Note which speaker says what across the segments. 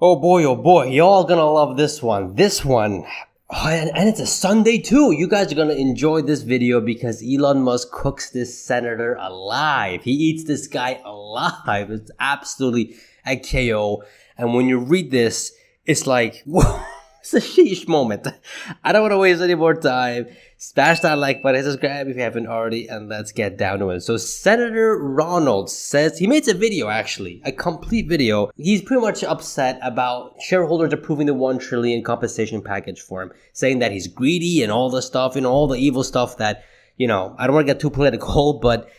Speaker 1: Oh boy, y'all gonna love this one. Oh, and it's a Sunday too. You guys are gonna enjoy this video because Elon Musk cooks this senator alive. He eats this guy alive. It's absolutely a KO. And when you read this, it's like, whoa, it's a sheesh moment. I don't want to waste any more time. Smash that like button, subscribe if you haven't already, and let's get down to it. So Senator Ronald says, he made a video actually, a complete video. He's pretty much upset about shareholders approving the $1 trillion compensation package for him, saying that he's greedy and all the stuff, all the evil stuff that, I don't want to get too political, but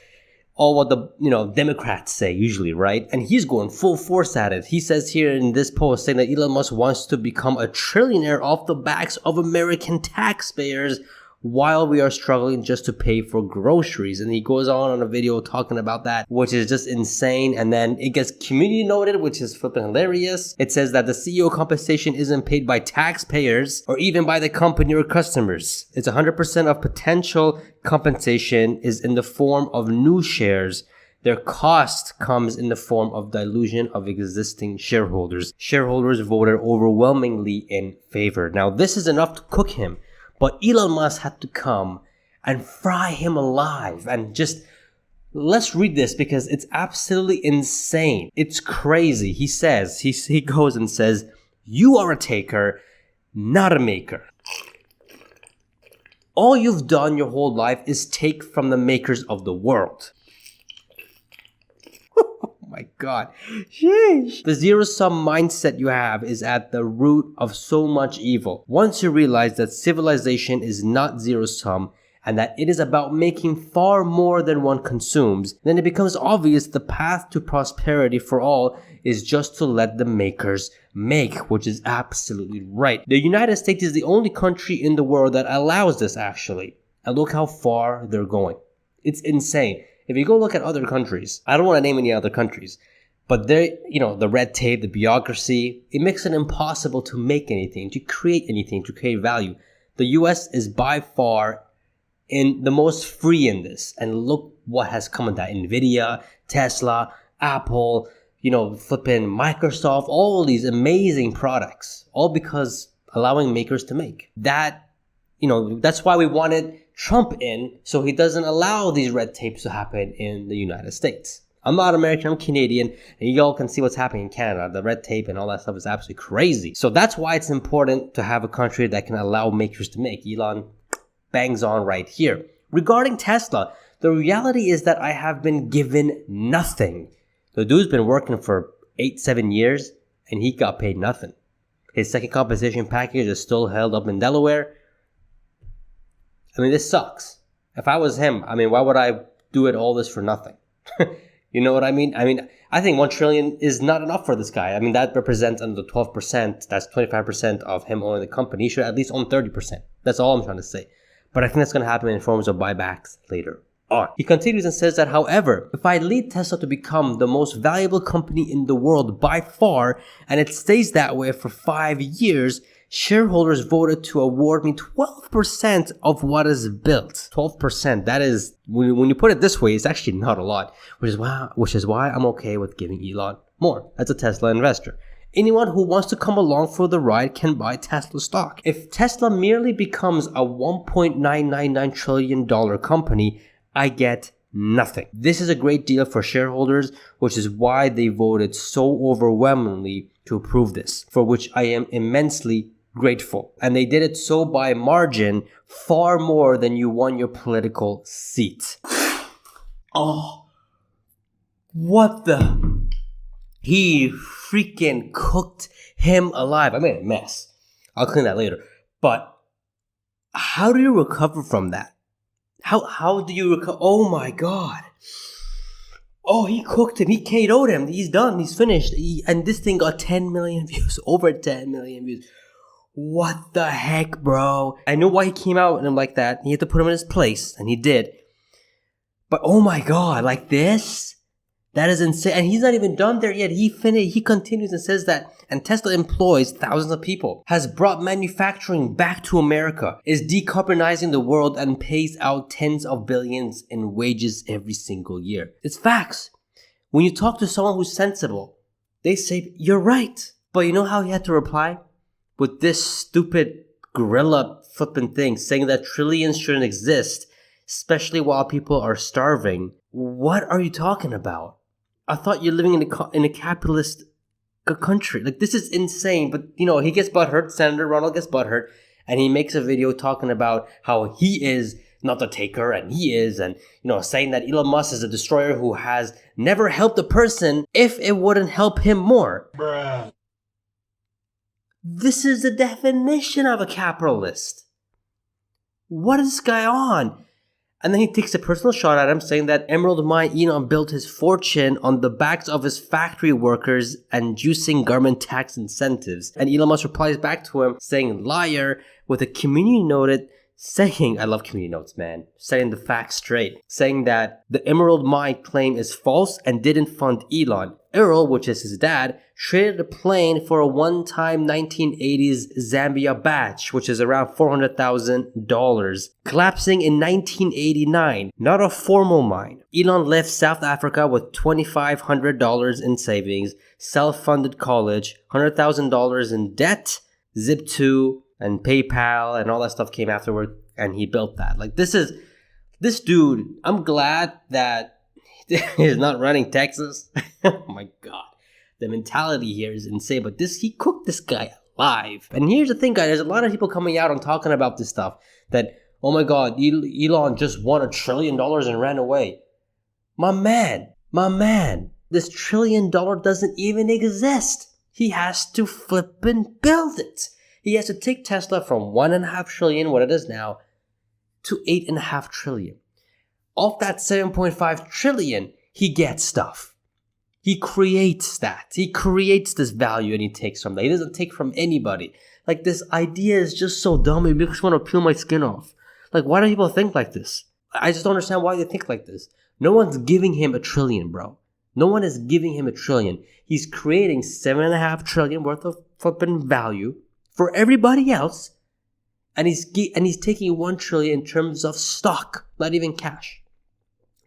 Speaker 1: all what the Democrats say usually, right? And he's going full force at it. He says here in this post saying that Elon Musk wants to become a trillionaire off the backs of American taxpayers while we are struggling just to pay for groceries. And he goes on a video talking about that, which is just insane. And then it gets community noted, which is flipping hilarious. It says that the CEO compensation isn't paid by taxpayers or even by the company or customers. It's 100% of potential compensation is in the form of new shares. Their cost comes in the form of dilution of existing shareholders. Shareholders voted overwhelmingly in favor. Now, this is enough to cook him. But Elon Musk had to come and fry him alive. And just, let's read this because it's absolutely insane. It's crazy. He says, he goes and says, "You are a taker, not a maker. All you've done your whole life is take from the makers of the world." My God. Sheesh. The zero-sum mindset you have is at the root of so much evil. Once you realize that civilization is not zero-sum and that it is about making far more than one consumes, then it becomes obvious the path to prosperity for all is just to let the makers make, which is absolutely right. The United States is the only country in the world that allows this actually. And look how far they're going. It's insane. If you go look at other countries, I don't want to name any other countries, but they, the red tape, the bureaucracy, it makes it impossible to make anything, to create value. The US is by far in the most free in this. And look what has come of that. Nvidia, Tesla, Apple, flipping Microsoft, all these amazing products, all because allowing makers to make. That, that's why we wanted Trump in, so he doesn't allow these red tapes to happen in the United States. I'm not American, I'm Canadian, and y'all can see what's happening in Canada. The red tape and all that stuff is absolutely crazy. So that's why it's important to have a country that can allow makers to make. Elon bangs on right here. Regarding Tesla, the reality is that I have been given nothing. The dude's been working for 7 years, and he got paid nothing. His second compensation package is still held up in Delaware. This sucks. If I was him, why would I do all this for nothing? You know what I mean? I think 1 trillion is not enough for this guy. That represents under 12%. That's 25% of him owning the company. He should at least own 30%. That's all I'm trying to say. But I think that's going to happen in forms of buybacks later on. He continues and says that, however, if I lead Tesla to become the most valuable company in the world by far, and it stays that way for 5 years, shareholders voted to award me 12% of what is built. 12%, that is, when you put it this way, it's actually not a lot, which is why I'm okay with giving Elon more as a Tesla investor. Anyone who wants to come along for the ride can buy Tesla stock. If Tesla merely becomes a $1.999 trillion company, I get nothing. This is a great deal for shareholders, which is why they voted so overwhelmingly to approve this, for which I am immensely grateful. And they did it so by margin, far more than you won your political seat. Oh, what the? He freaking cooked him alive. I made a mess. I'll clean that later. But how do you recover from that? How do you recover? Oh my God. Oh, he cooked him. He KO'd him. He's done. He's finished. And this thing got 10 million views. Over 10 million views. What the heck, bro? I know why he came out and like that. He had to put him in his place. And he did. But oh my God, like this? That is insane. And he's not even done there yet. He continues and says that, and Tesla employs thousands of people, has brought manufacturing back to America, is decarbonizing the world, and pays out tens of billions in wages every single year. It's facts. When you talk to someone who's sensible, they say, you're right. But you know how he had to reply? With this stupid gorilla flipping thing saying that trillions shouldn't exist, especially while people are starving. What are you talking about? I thought you're living in a capitalist country. Like, this is insane. But, you know, he gets butthurt. Senator Ronald gets butthurt. And he makes a video talking about how he is not the taker and he is. And, you know, saying that Elon Musk is a destroyer who has never helped a person if it wouldn't help him more.
Speaker 2: Bruh.
Speaker 1: This is the definition of a capitalist. What is this guy on? And then he takes a personal shot at him, saying that Emerald Mine Elon built his fortune on the backs of his factory workers and juicing government tax incentives. And Elon Musk replies back to him, saying, liar, with a community note saying, I love community notes, man, setting the facts straight, saying that the Emerald Mine claim is false and didn't fund Elon. Errol, which is his dad, traded a plane for a one-time 1980s Zambia batch, which is around $400,000, collapsing in 1989. Not a formal mine. Elon left South Africa with $2,500 in savings, self-funded college, $100,000 in debt, Zip2, and PayPal, and all that stuff came afterward, and he built that. Like, this dude, I'm glad that he's not running Texas. Oh my god. The mentality here is insane, but he cooked this guy alive. And here's the thing, guys, there's a lot of people coming out and talking about this stuff, that, oh my god, Elon just won $1 trillion and ran away. My man, this $1 trillion doesn't even exist. He has to flip and build it. He has to take Tesla from $1.5 trillion, what it is now, to $8.5 trillion. Off that $7.5 trillion, he gets stuff. He creates that. He creates this value and he takes from that. He doesn't take from anybody. Like, this idea is just so dumb. It makes me want to peel my skin off. Like, why do people think like this? I just don't understand why they think like this. No one's giving him $1 trillion, bro. No one is giving him $1 trillion. He's creating $7.5 trillion worth of flipping value for everybody else, and he's taking $1 trillion in terms of stock, not even cash.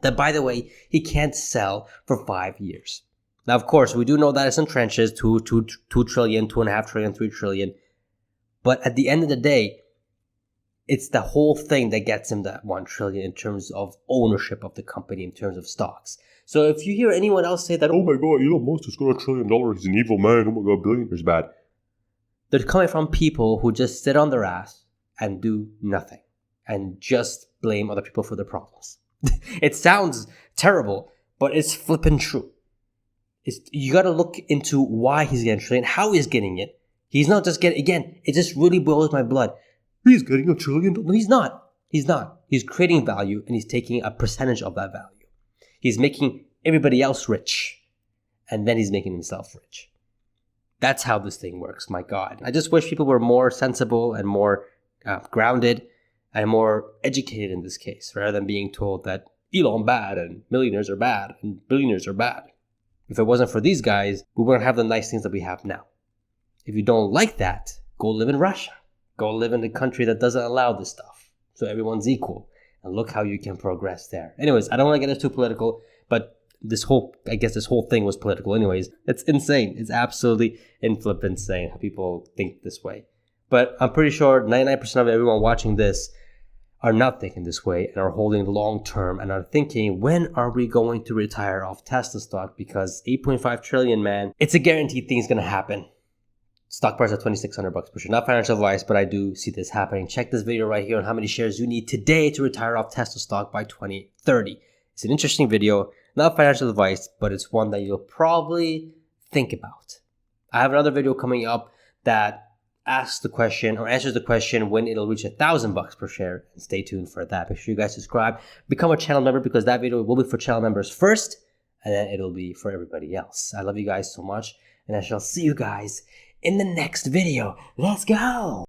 Speaker 1: That, by the way, he can't sell for 5 years. Now, of course, we do know that it's in trenches, 2 trillion, 2.5 trillion, 3 trillion. But at the end of the day, it's the whole thing that gets him that $1 trillion in terms of ownership of the company, in terms of stocks. So if you hear anyone else say that, oh my god, Elon Musk has got $1 trillion, he's an evil man, oh my god, billionaires bad. They're coming from people who just sit on their ass and do nothing and just blame other people for their problems. It sounds terrible, but it's flippin' true. You got to look into why he's getting $1 trillion, how he's getting it. He's not just getting, again, it just really boils my blood. He's getting $1 trillion. No, he's not. He's not. He's creating value and he's taking a percentage of that value. He's making everybody else rich and then he's making himself rich. That's how this thing works, my god. I just wish people were more sensible and more grounded and more educated in this case, rather than being told that Elon bad and millionaires are bad and billionaires are bad. If it wasn't for these guys, we wouldn't have the nice things that we have now. If you don't like that, go live in Russia. Go live in a country that doesn't allow this stuff, so everyone's equal. And look how you can progress there. Anyways, I don't want to get too political, but this whole thing was political anyways. It's insane. It's absolutely insane how people think this way. But I'm pretty sure 99% of everyone watching this are not thinking this way and are holding long term and are thinking, when are we going to retire off Tesla stock? Because 8.5 trillion, man, it's a guaranteed thing's going to happen. Stock price at $2,600 per share. Not financial advice, but I do see this happening. Check this video right here on how many shares you need today to retire off Tesla stock by 2030. It's an interesting video. Not financial advice, but it's one that you'll probably think about. I have another video coming up that asks the question or answers the question when it'll reach $1,000 per share. And stay tuned for that. Make sure you guys subscribe, become a channel member, because that video will be for channel members first, and then it'll be for everybody else. I love you guys so much, and I shall see you guys in the next video. Let's go!